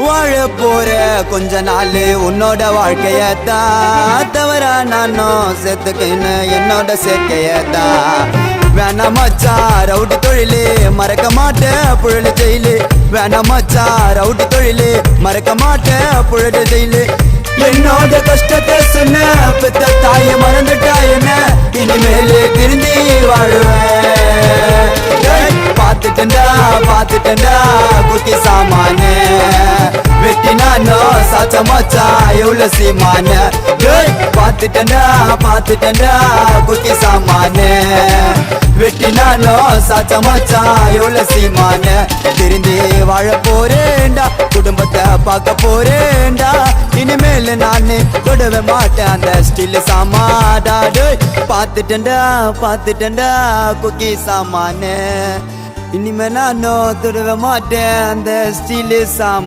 வாழ போற கொஞ்ச நாள் உன்னோட வாழ்க்கையத்தான் தவறா நானும் செத்துக்கின்னு என்னோட சேர்க்கையத்தான் வேணா மச்சா ரவுடி தொழிலு மறக்க மாட்டேன் புழலு ஜெயிலு வேணா மச்சா ரவுடி தொழிலு மறக்க மாட்டேன் புழலு ஜெயிலு என்னோட கஷ்டத்தை சொன்ன பெத்த தாய மறந்துட்டாயன இனிமேலே திருந்தி வாழுவேன் பாத்துட்டா குக்கி சாமானு வெட்டி நானோ சாச்ச மச்சா எவ்வளவு சீமான பாத்துட்டா குக்கி சாமானு வெட்டி நானோ சாச்ச மச்சா எவ்வளவு சீமான திருந்தி வாழ போறேன்டா குடும்பத்தை பார்க்க போறேன்டா இனிமேல் நானு தொடவே மாட்டேன் அந்த ஸ்டில் சாமாடா பாத்துட்டா குக்கி சாமானு இனிமே நானும் தொடவே மாட்டேன் அந்த ஸ்டீல் சாம்